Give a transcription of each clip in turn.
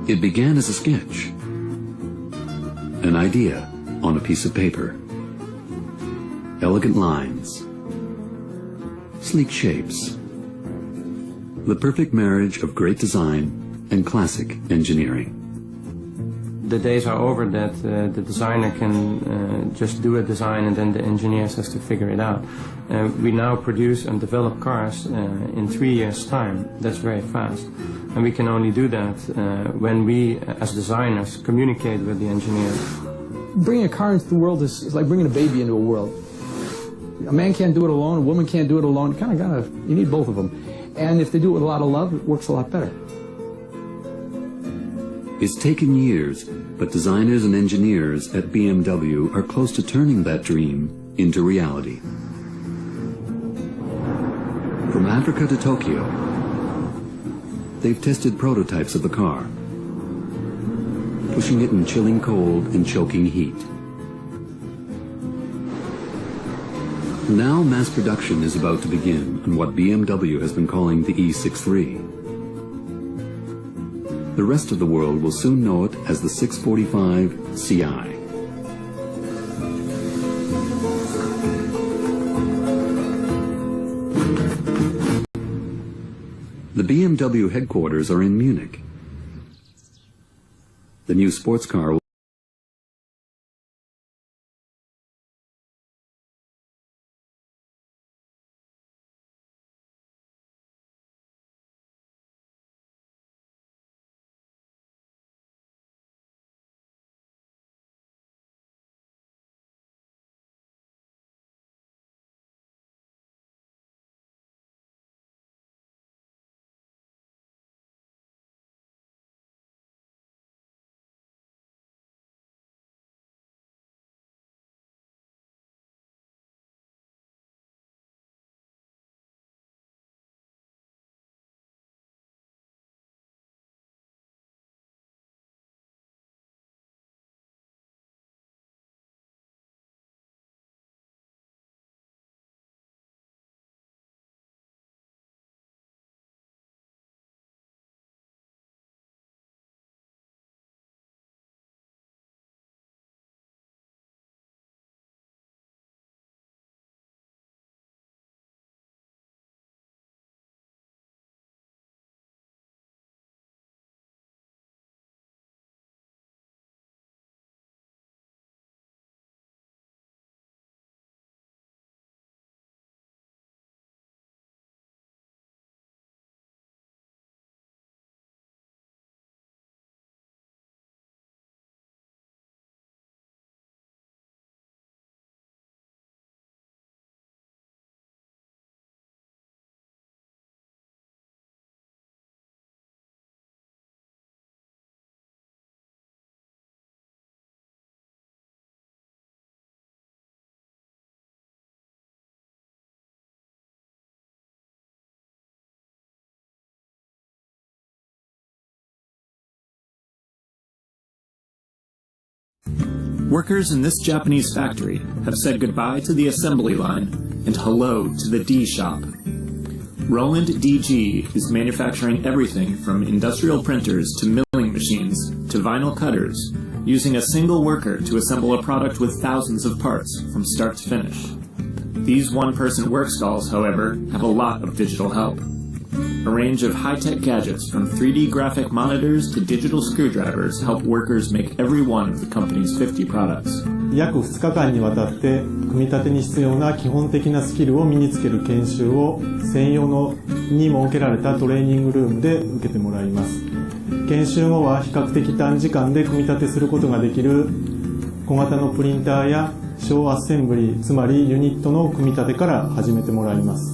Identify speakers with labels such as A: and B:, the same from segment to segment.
A: It began as a sketch, an idea on a piece of paper. Elegant lines, sleek shapes, the perfect marriage of great design and classic engineering.
B: The days are over that the designer can just do a design and then the engineers has to figure it out. We now produce and develop cars in 3 years' time. That's very fast. And we can only do that when we, as designers, communicate with the engineers.
C: Bringing a car into the world is like bringing a baby into a world. A man can't do it alone, a woman can't do it alone. You need both of them. And if they do it with a lot of love, it works a lot better.
A: It's taken years, but designers and engineers at BMW are close to turning that dream into reality. From Africa to Tokyo, they've tested prototypes of the car, pushing it in chilling cold and choking heat. Now mass production is about to begin on what BMW has been calling the E63. The rest of the world will soon know it as the 645 CI. The BMW headquarters are in Munich. The new sports car will
D: Workers in this Japanese factory have said goodbye to the assembly line and hello to the D shop. Roland DG is manufacturing everything from industrial printers to milling machines to vinyl cutters, using a single worker to assemble a product with thousands of parts from start to finish. These one-person work stalls, however, have a lot of digital help. A range of high-tech gadgets from 3D graphic monitors to digital screwdrivers help workers make every one of the company's 50 products.
E: 約2日間にわたって組み立てに必要な基本的なスキルを身につける研修を専用に設けられたトレーニングルームで受けてもらいます。研修後は比較的短時間で組み立てすることができる小型のプリンターや小アッセンブリ、つまりユニットの組み立てから始めてもらいます。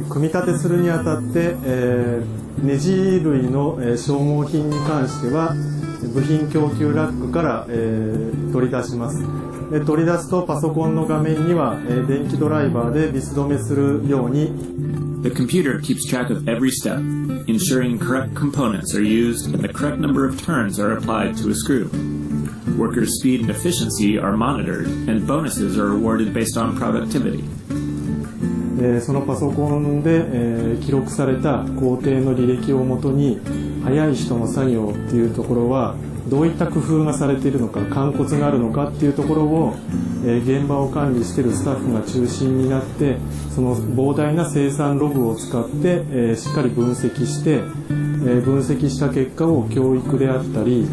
E: 組み立てするにあたって、ネジ類の消耗品に関しては部品供給ラックから、取り出します。取り出すとパソコンの画面には、電気ドライバーでビス止めするように
D: The computer keeps track of every step, ensuring correct components are used and the correct number of turns are applied to a screw. Workers' speed and efficiency are monitored, and bonuses are awarded based on productivity.
E: そのパソコンで、記録された工程の履歴をもとに早い人の作業っていうところはどういった工夫がされているのか、肝骨があるのかっていうところを、現場を管理しているスタッフが中心になって、その膨大な生産ログを使って、しっかり分析して、分析した結果を教育であったり、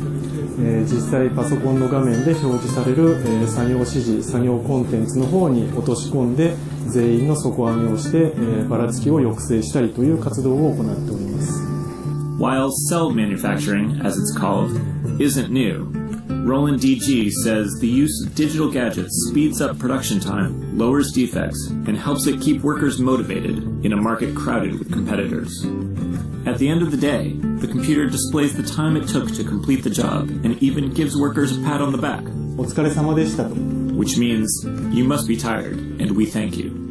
E: 実際パソコンの画面で表示される、作業指示、作業コンテンツの方に落とし込んで全員の底上げをして、ばらつきを抑制したりという活動を行っております。
D: While cell manufacturing, as it's called, isn't new, Roland DG says the use of digital gadgets speeds up production time, lowers defects, and helps it keep workers motivated in a market crowded with competitors. At the end of the day, the computer displays the time it took to complete the job and even gives workers a pat on the back.
E: お疲れ様でしたと。
D: Which means, you must be tired, and we thank you.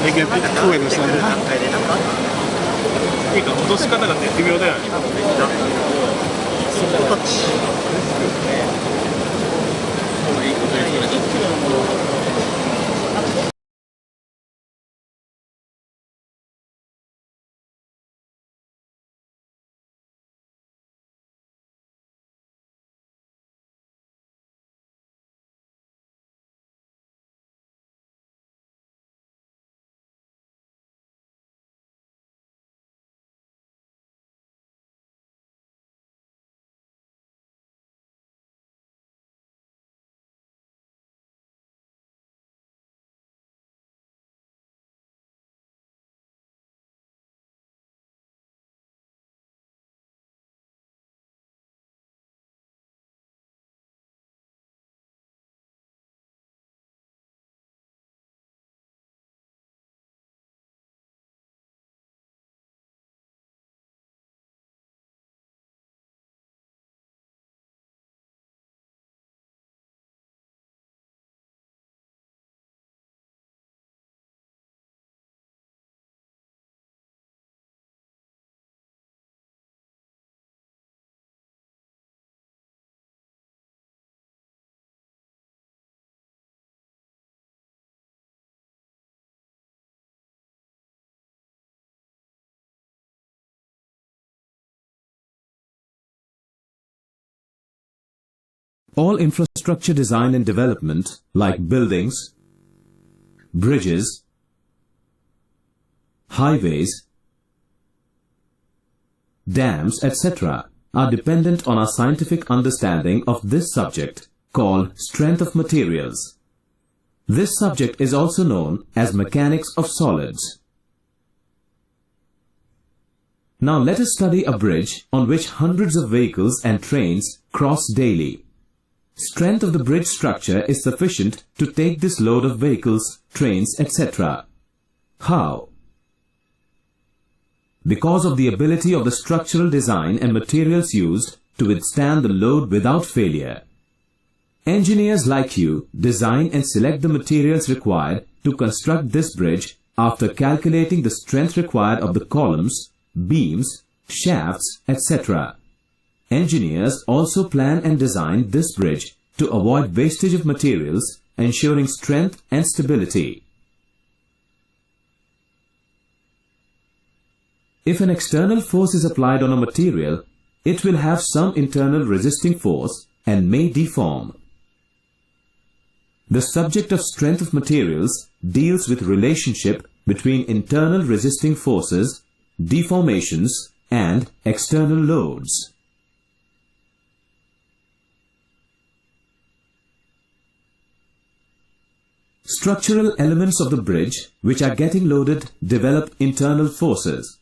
F: Lagi kue masalah. Ini kan 落とし方が絶妙だよね。そこタッチ。
G: All infrastructure design and development, like buildings, bridges, highways, dams, etc., are dependent on our scientific understanding of this subject, called strength of materials. This subject is also known as mechanics of solids. Now let us study a bridge on which hundreds of vehicles and trains cross daily. Strength of the bridge structure is sufficient to take this load of vehicles, trains, etc. How? Because of the ability of the structural design and materials used to withstand the load without failure. Engineers like you design and select the materials required to construct this bridge after calculating the strength required of the columns, beams, shafts, etc. Engineers also plan and design this bridge to avoid wastage of materials, ensuring strength and stability. If an external force is applied on a material, it will have some internal resisting force and may deform. The subject of strength of materials deals with relationship between internal resisting forces, deformations, and external loads. Structural elements of the bridge which are getting loaded develop internal forces.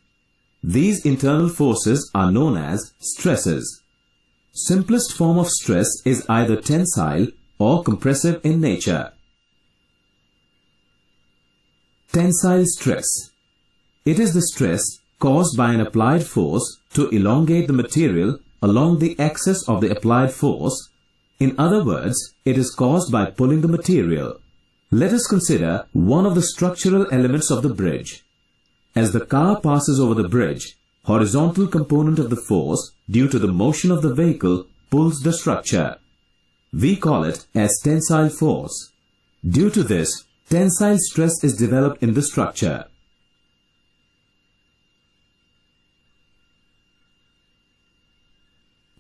G: These internal forces are known as stresses. Simplest form of stress is either tensile or compressive in nature. Tensile stress. It is the stress caused by an applied force to elongate the material along the axis of the applied force. In other words, it is caused by pulling the material. Let us consider one of the structural elements of the bridge. As the car passes over the bridge, horizontal component of the force due to the motion of the vehicle pulls the structure. We call it as tensile force. Due to this, tensile stress is developed in the structure.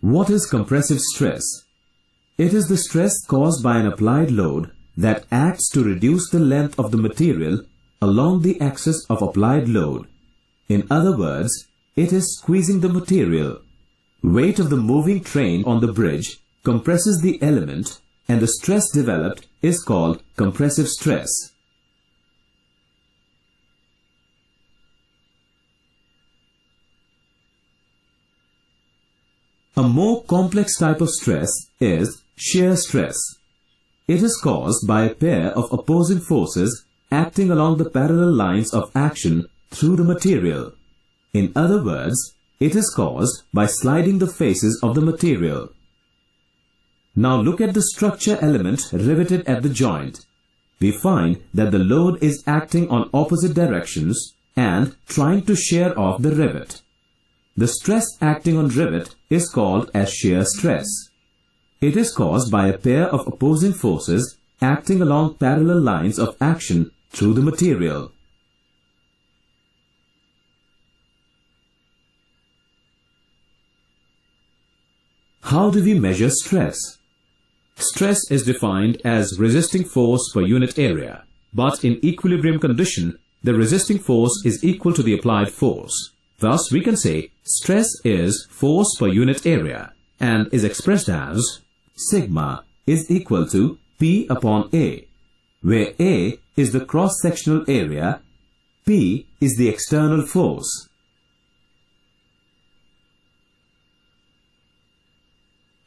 G: What is compressive stress? It is the stress caused by an applied load that acts to reduce the length of the material along the axis of applied load. In other words, it is squeezing the material. Weight of the moving train on the bridge compresses the element, and the stress developed is called compressive stress. A more complex type of stress is shear stress. It is caused by a pair of opposing forces acting along the parallel lines of action through the material. In other words, it is caused by sliding the faces of the material. Now look at the structure element riveted at the joint. We find that the load is acting on opposite directions and trying to shear off the rivet. The stress acting on rivet is called as shear stress. It is caused by a pair of opposing forces acting along parallel lines of action through the material. How do we measure stress? Stress is defined as resisting force per unit area, but in equilibrium condition, the resisting force is equal to the applied force. Thus, we can say stress is force per unit area and is expressed as sigma is equal to P upon A, where A is the cross-sectional area, P is the external force.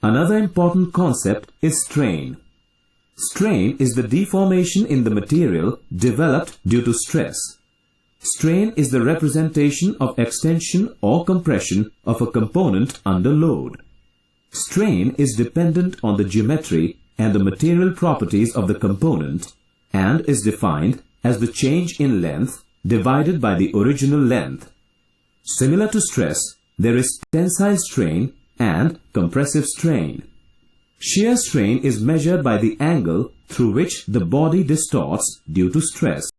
G: Another important concept is strain. Strain is the deformation in the material developed due to stress. Strain is the representation of extension or compression of a component under load. Strain is dependent on the geometry and the material properties of the component and is defined as the change in length divided by the original length. Similar to stress, there is tensile strain and compressive strain. Shear strain is measured by the angle through which the body distorts due to stress.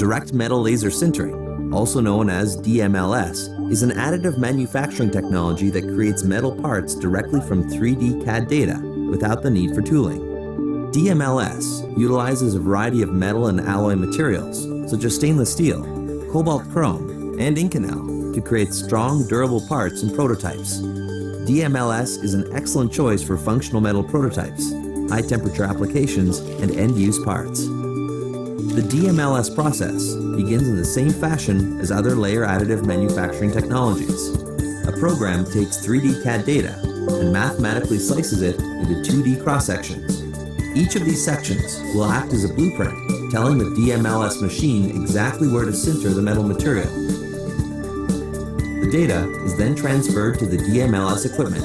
H: Direct metal laser sintering, also known as DMLS, is an additive manufacturing technology that creates metal parts directly from 3D CAD data without the need for tooling. DMLS utilizes a variety of metal and alloy materials, such as stainless steel, cobalt chrome, and Inconel, to create strong, durable parts and prototypes. DMLS is an excellent choice for functional metal prototypes, high-temperature applications, and end-use parts. The DMLS process begins in the same fashion as other layer additive manufacturing technologies. A program takes 3D CAD data and mathematically slices it into 2D cross-sections. Each of these sections will act as a blueprint, telling the DMLS machine exactly where to sinter the metal material. The data is then transferred to the DMLS equipment.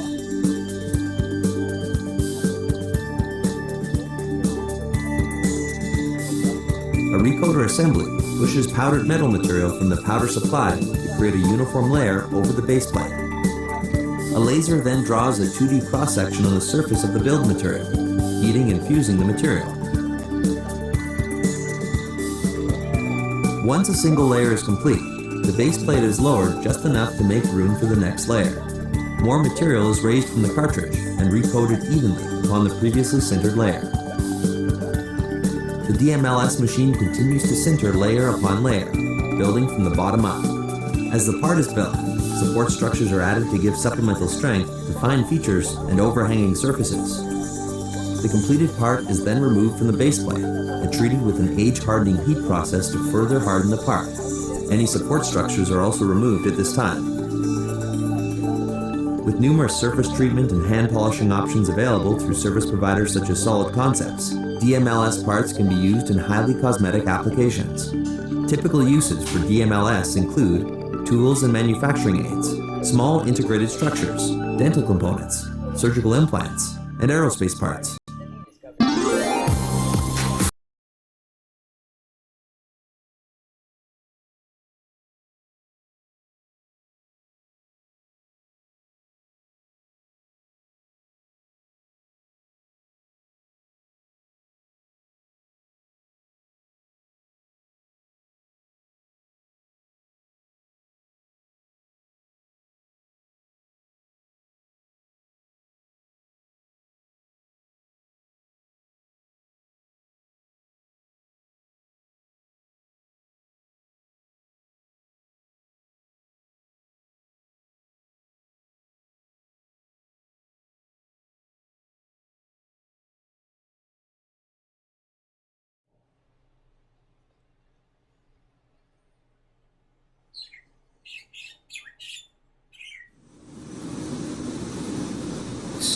H: A recoater assembly pushes powdered metal material from the powder supply to create a uniform layer over the base plate. A laser then draws a 2D cross-section on the surface of the build material, heating and fusing the material. Once a single layer is complete, the base plate is lowered just enough to make room for the next layer. More material is raised from the cartridge and recoated evenly upon the previously sintered layer. The DMLS machine continues to sinter layer upon layer, building from the bottom up. As the part is built, support structures are added to give supplemental strength to fine features and overhanging surfaces. The completed part is then removed from the base plate and treated with an age-hardening heat process to further harden the part. Any support structures are also removed at this time. With numerous surface treatment and hand polishing options available through service providers such as Solid Concepts, DMLS parts can be used in highly cosmetic applications. Typical uses for DMLS include tools and manufacturing aids, small integrated structures, dental components, surgical implants, and aerospace parts.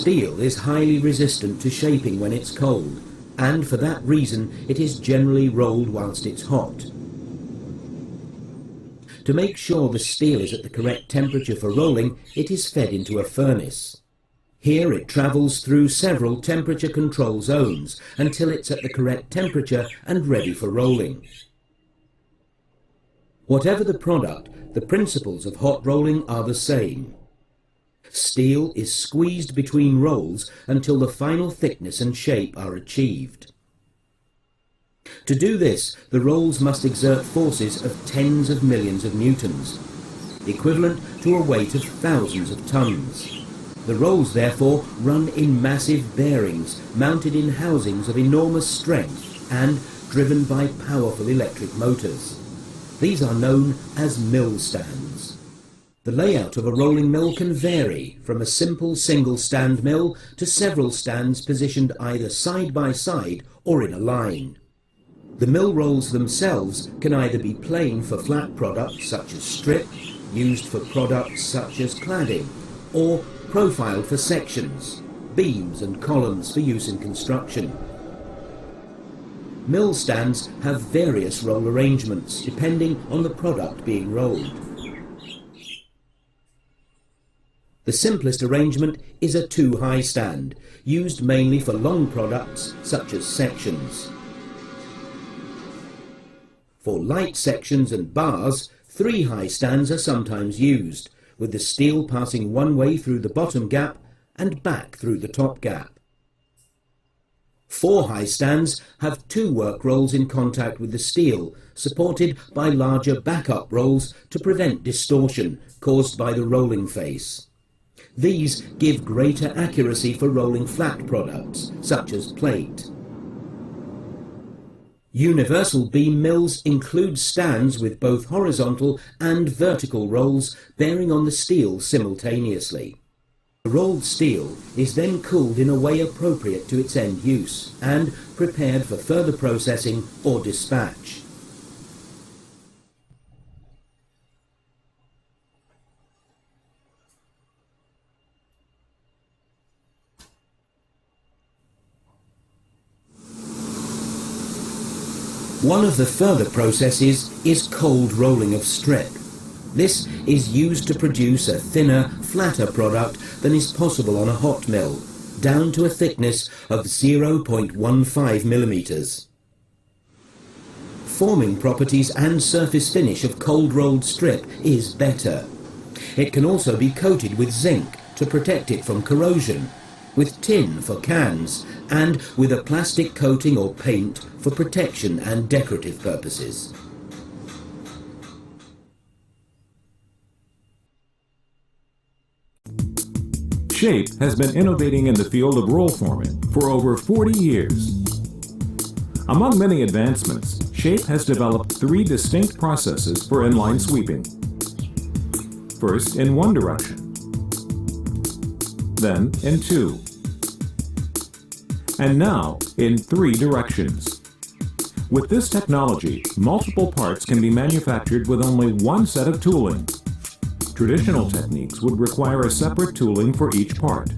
I: Steel is highly resistant to shaping when it's cold, and for that reason it is generally rolled whilst it's hot. To make sure the steel is at the correct temperature for rolling, it is fed into a furnace. Here it travels through several temperature control zones until it's at the correct temperature and ready for rolling. Whatever the product, the principles of hot rolling are the same. Steel is squeezed between rolls until the final thickness and shape are achieved. To do this, the rolls must exert forces of tens of millions of newtons, equivalent to a weight of thousands of tons. The rolls, therefore, run in massive bearings, mounted in housings of enormous strength and driven by powerful electric motors. These are known as mill stands. The layout of a rolling mill can vary from a simple single-stand mill to several stands positioned either side by side or in a line. The mill rolls themselves can either be plain for flat products such as strip, used for products such as cladding, or profiled for sections, beams and columns for use in construction. Mill stands have various roll arrangements depending on the product being rolled. The simplest arrangement is a two-high stand, used mainly for long products such as sections. For light sections and bars, three-high stands are sometimes used, with the steel passing one way through the bottom gap and back through the top gap. Four-high stands have two work rolls in contact with the steel, supported by larger backup rolls to prevent distortion caused by the rolling face. These give greater accuracy for rolling flat products, such as plate. Universal beam mills include stands with both horizontal and vertical rolls bearing on the steel simultaneously. The rolled steel is then cooled in a way appropriate to its end use and prepared for further processing or dispatch. One of the further processes is cold rolling of strip. This is used to produce a thinner, flatter product than is possible on a hot mill, down to a thickness of 0.15 millimeters. Forming properties and surface finish of cold-rolled strip is better. It can also be coated with zinc to protect it from corrosion, with tin for cans, and with a plastic coating or paint for protection and decorative purposes.
J: SHAPE has been innovating in the field of roll forming for over 40 years. Among many advancements, SHAPE has developed 3 distinct processes for inline sweeping. First in one direction, then in 2, and now in 3 directions. With this technology, multiple parts can be manufactured with only one set of tooling. Traditional techniques would require a separate tooling for each part.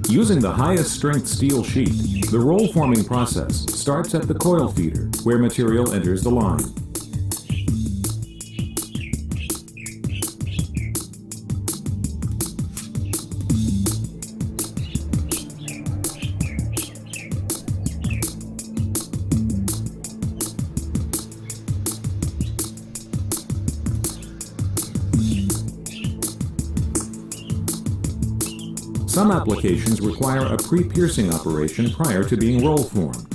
J: Using the highest strength steel sheet, the roll forming process starts at the coil feeder, where material enters the line. Some applications require a pre-piercing operation prior to being roll formed.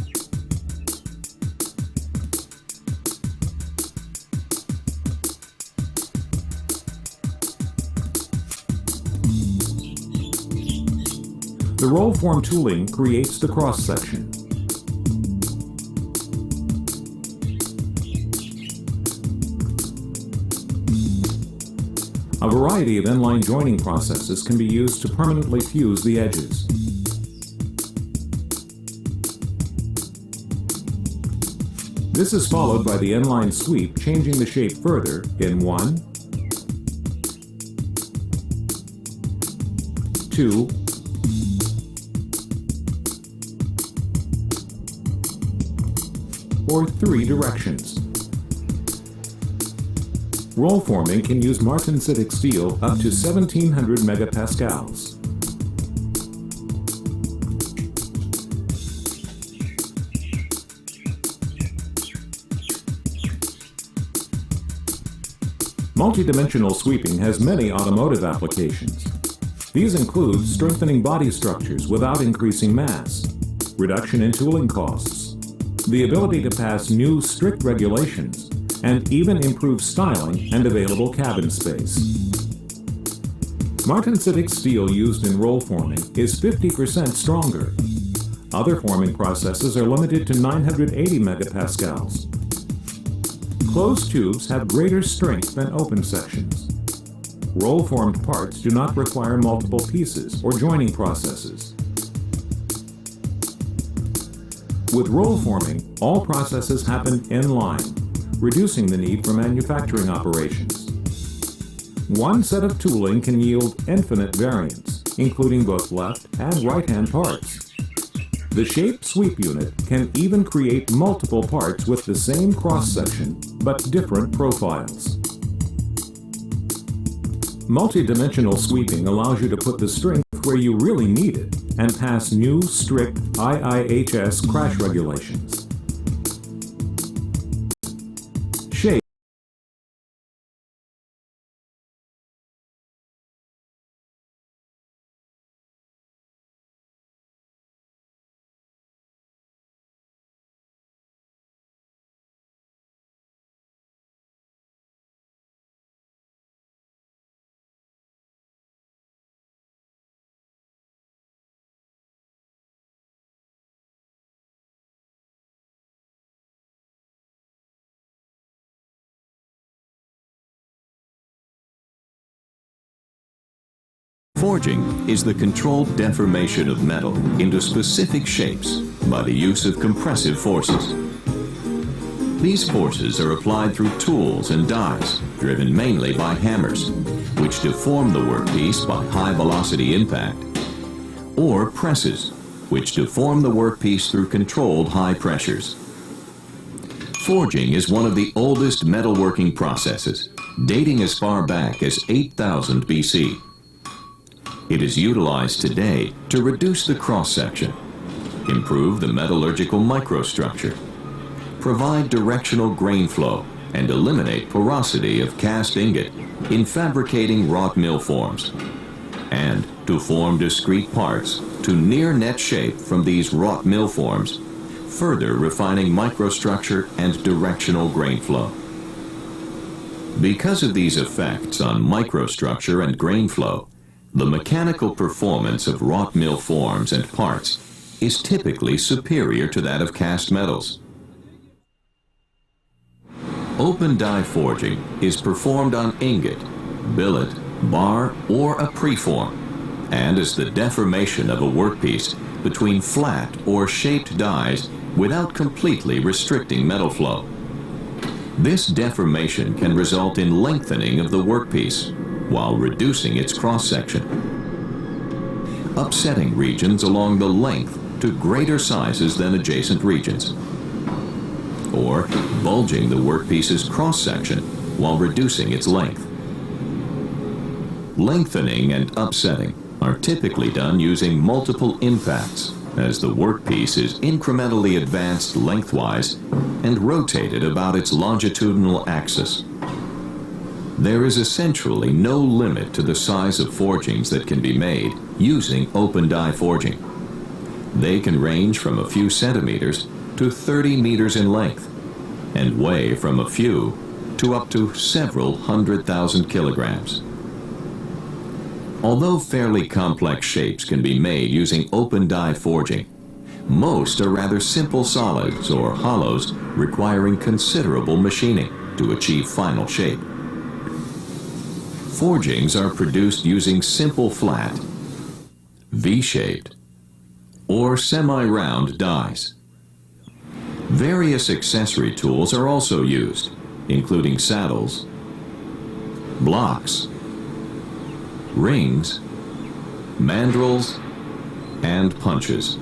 J: The roll form tooling creates the cross-section. A variety of inline joining processes can be used to permanently fuse the edges. This is followed by the inline sweep, changing the shape further in 1, 2, or 3 directions. Roll forming can use martensitic steel up to 1700 megapascals. Multidimensional sweeping has many automotive applications. These include strengthening body structures without increasing mass, reduction in tooling costs, the ability to pass new strict regulations, and even improve styling and available cabin space. Martensitic steel used in roll forming is 50% stronger. Other forming processes are limited to 980 megapascals. Closed tubes have greater strength than open sections. Roll-formed parts do not require multiple pieces or joining processes. With roll forming, all processes happen in line, reducing the need for manufacturing operations. One set of tooling can yield infinite variants, including both left and right-hand parts. The SHAPE sweep unit can even create multiple parts with the same cross-section, but different profiles. Multidimensional sweeping allows you to put the strength where you really need it and pass new, strict IIHS crash regulations.
K: Forging is the controlled deformation of metal into specific shapes by the use of compressive forces. These forces are applied through tools and dies, driven mainly by hammers, which deform the workpiece by high-velocity impact, or presses, which deform the workpiece through controlled high pressures. Forging is one of the oldest metalworking processes, dating as far back as 8000 BC. It is utilized today to reduce the cross-section, improve the metallurgical microstructure, provide directional grain flow, and eliminate porosity of cast ingot in fabricating wrought mill forms, and to form discrete parts to near net shape from these wrought mill forms, further refining microstructure and directional grain flow. Because of these effects on microstructure and grain flow, the mechanical performance of wrought mill forms and parts is typically superior to that of cast metals. Open die forging is performed on ingot, billet, bar, or a preform, and is the deformation of a workpiece between flat or shaped dies without completely restricting metal flow. This deformation can result in lengthening of the workpiece while reducing its cross-section, upsetting regions along the length to greater sizes than adjacent regions, or bulging the workpiece's cross-section while reducing its length. Lengthening and upsetting are typically done using multiple impacts, as the workpiece is incrementally advanced lengthwise and rotated about its longitudinal axis. There is essentially no limit to the size of forgings that can be made using open die forging. They can range from a few centimeters to 30 meters in length and weigh from a few to up to several 100,000 kilograms. Although fairly complex shapes can be made using open die forging, most are rather simple solids or hollows requiring considerable machining to achieve final shape. Forgings are produced using simple flat, V-shaped, or semi-round dies. Various accessory tools are also used, including saddles, blocks, rings, mandrels, and punches.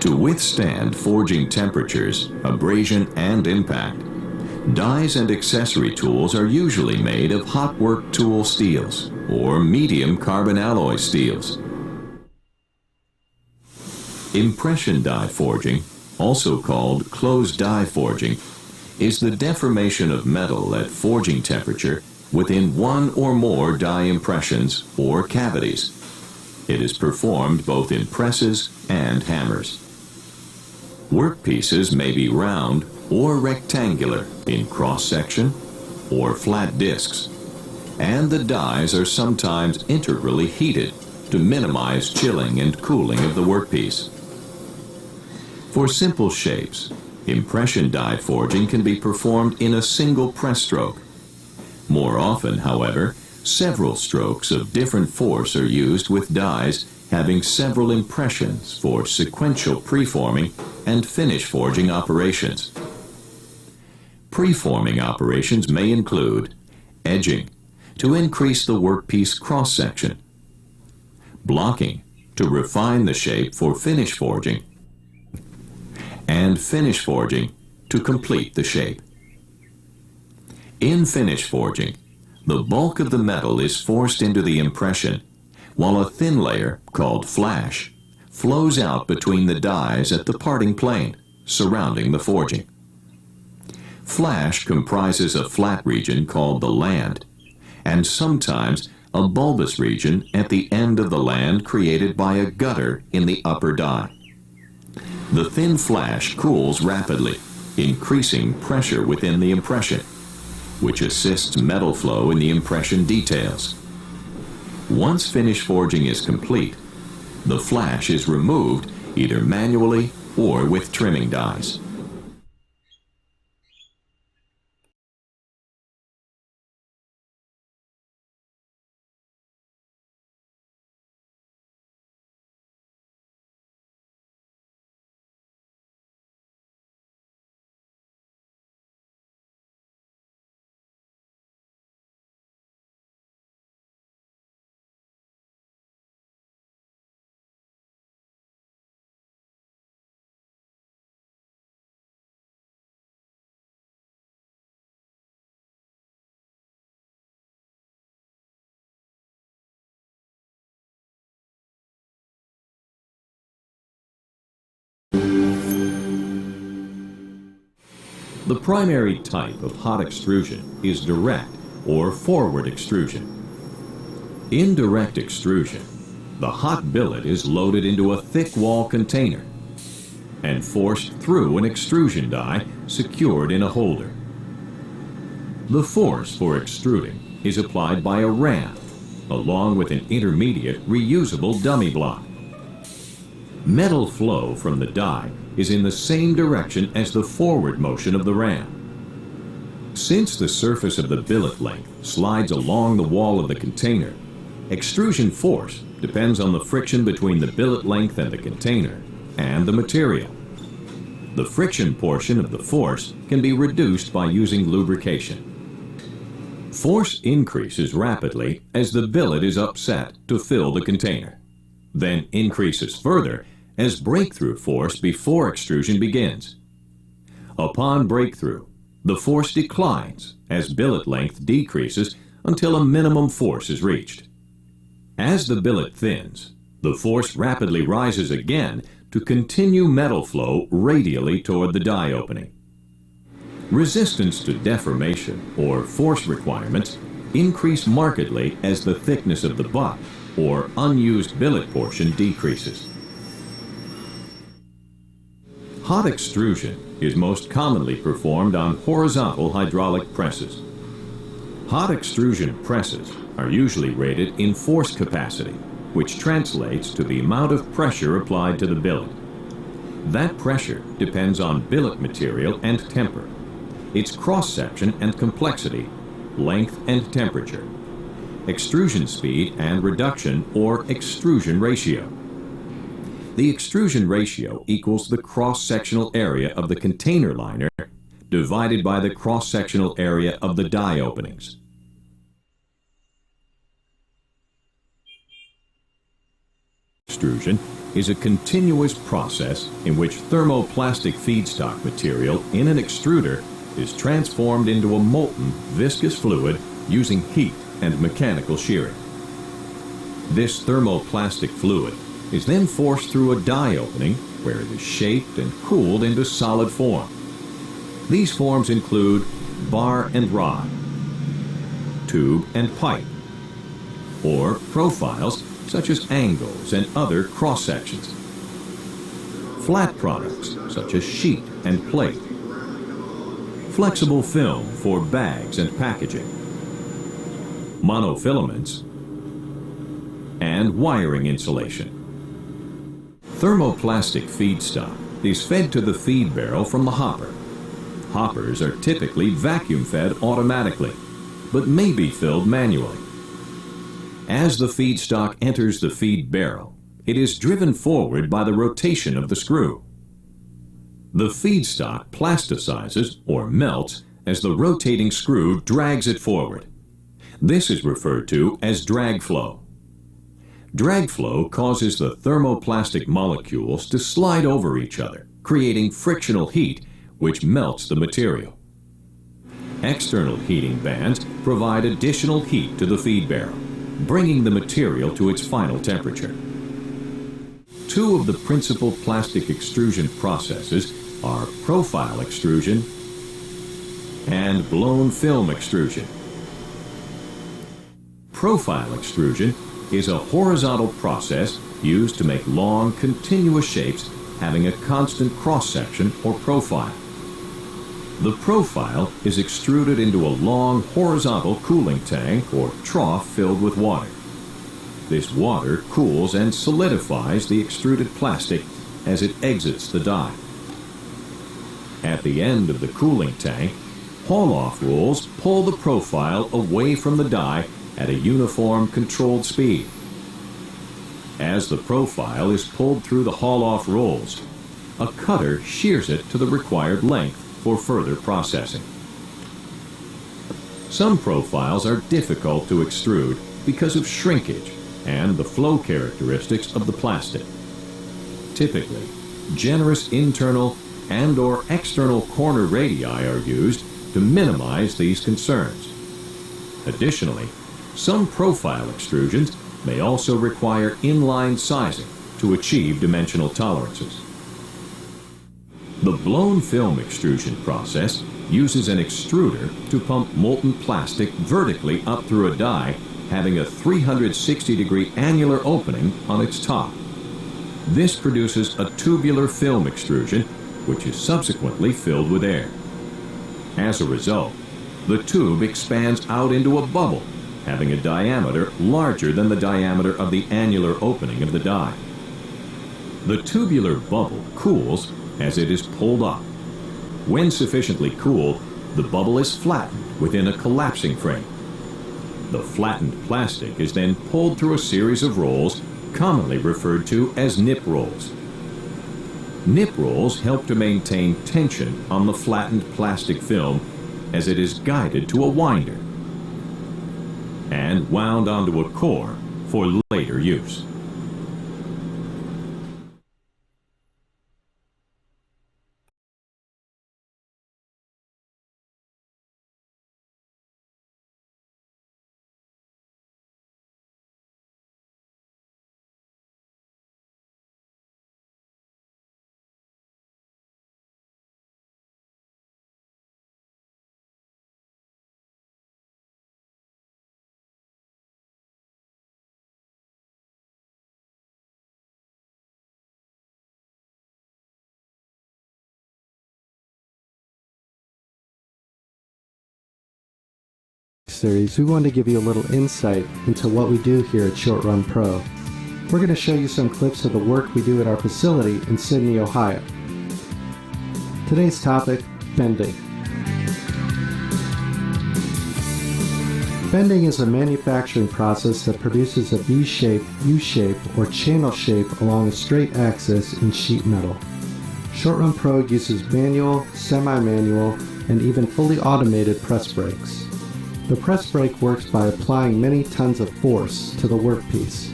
K: To withstand forging temperatures, abrasion, and impact, dies and accessory tools are usually made of hot work tool steels or medium carbon alloy steels. Impression die forging, also called closed die forging, is the deformation of metal at forging temperature within one or more die impressions or cavities. It is performed both in presses and hammers. Workpieces may be round or rectangular in cross-section or flat discs, and the dies are sometimes integrally heated to minimize chilling and cooling of the workpiece. For simple shapes, impression die forging can be performed in a single press stroke. More often, however, several strokes of different force are used with dies having several impressions for sequential preforming and finish forging operations. Preforming operations may include edging to increase the workpiece cross-section, blocking to refine the shape for finish forging, and finish forging to complete the shape. In finish forging, the bulk of the metal is forced into the impression, while a thin layer, called flash, flows out between the dies at the parting plane, surrounding the forging. Flash comprises a flat region called the land, and sometimes a bulbous region at the end of the land created by a gutter in the upper die. The thin flash cools rapidly, increasing pressure within the impression, which assists metal flow in the impression details. Once finish forging is complete, the flash is removed either manually or with trimming dies. The primary type of hot extrusion is direct or forward extrusion. In direct extrusion, the hot billet is loaded into a thick wall container and forced through an extrusion die secured in a holder. The force for extruding is applied by a ram, along with an intermediate reusable dummy block. Metal flow from the die is in the same direction as the forward motion of the ram. Since the surface of the billet length slides along the wall of the container, extrusion force depends on the friction between the billet length and the container and the material. The friction portion of the force can be reduced by using lubrication. Force increases rapidly as the billet is upset to fill the container, then increases further as breakthrough force before extrusion begins. Upon breakthrough, the force declines as billet length decreases until a minimum force is reached. As the billet thins, the force rapidly rises again to continue metal flow radially toward the die opening. Resistance to deformation or force requirements increase markedly as the thickness of the butt or unused billet portion decreases. Hot extrusion is most commonly performed on horizontal hydraulic presses. Hot extrusion presses are usually rated in force capacity, which translates to the amount of pressure applied to the billet. That pressure depends on billet material and temper, its cross-section and complexity, length and temperature, extrusion speed and reduction or extrusion ratio. The extrusion ratio equals the cross-sectional area of the container liner divided by the cross-sectional area of the die openings. Extrusion is a continuous process in which thermoplastic feedstock material in an extruder is transformed into a molten, viscous fluid using heat and mechanical shearing. This thermoplastic fluid is then forced through a die opening where it is shaped and cooled into solid form. These forms include bar and rod, tube and pipe, or profiles such as angles and other cross-sections, flat products such as sheet and plate, flexible film for bags and packaging, monofilaments, and wiring insulation. Thermoplastic feedstock is fed to the feed barrel from the hopper. Hoppers are typically vacuum-fed automatically, but may be filled manually. As the feedstock enters the feed barrel, it is driven forward by the rotation of the screw. The feedstock plasticizes or melts as the rotating screw drags it forward. This is referred to as drag flow. Drag flow causes the thermoplastic molecules to slide over each other, creating frictional heat, which melts the material. External heating bands provide additional heat to the feed barrel, bringing the material to its final temperature. Two of the principal plastic extrusion processes are profile extrusion and blown film extrusion. Profile extrusion is a horizontal process used to make long, continuous shapes having a constant cross-section or profile. The profile is extruded into a long horizontal cooling tank or trough filled with water. This water cools and solidifies the extruded plastic as it exits the die. At the end of the cooling tank, haul-off rolls pull the profile away from the die at a uniform controlled speed. As the profile is pulled through the haul-off rolls, a cutter shears it to the required length for further processing. Some profiles are difficult to extrude because of shrinkage and the flow characteristics of the plastic. Typically, generous internal and/or external corner radii are used to minimize these concerns. Additionally, some profile extrusions may also require inline sizing to achieve dimensional tolerances. The blown film extrusion process uses an extruder to pump molten plastic vertically up through a die having a 360-degree annular opening on its top. This produces a tubular film extrusion, which is subsequently filled with air. As a result, the tube expands out into a bubble, having a diameter larger than the diameter of the annular opening of the die. The tubular bubble cools as it is pulled up. When sufficiently cooled, the bubble is flattened within a collapsing frame. The flattened plastic is then pulled through a series of rolls, commonly referred to as nip rolls. Nip rolls help to maintain tension on the flattened plastic film as it is guided to a winder and wound onto a core for later use.
L: Series, we wanted to give you a little insight into what we do here at Short Run Pro. We're going to show you some clips of the work we do at our facility in Sydney, Ohio. Today's topic, bending. Bending is a manufacturing process that produces a V-shape, U-shape, or channel shape along a straight axis in sheet metal. Short Run Pro uses manual, semi-manual, and even fully automated press brakes. The press brake works by applying many tons of force to the workpiece.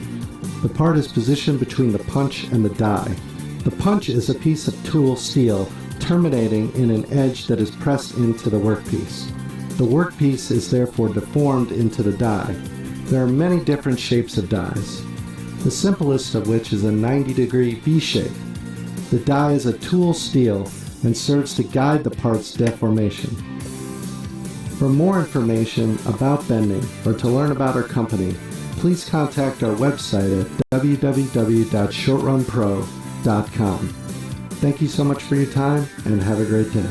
L: The part is positioned between the punch and the die. The punch is a piece of tool steel terminating in an edge that is pressed into the workpiece. The workpiece is therefore deformed into the die. There are many different shapes of dies, the simplest of which is a 90-degree V-shape. The die is a tool steel and serves to guide the part's deformation. For more information about bending or to learn about our company, please contact our website at www.shortrunpro.com. Thank you so much for your time and have a great day.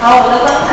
M: 好，我们的观众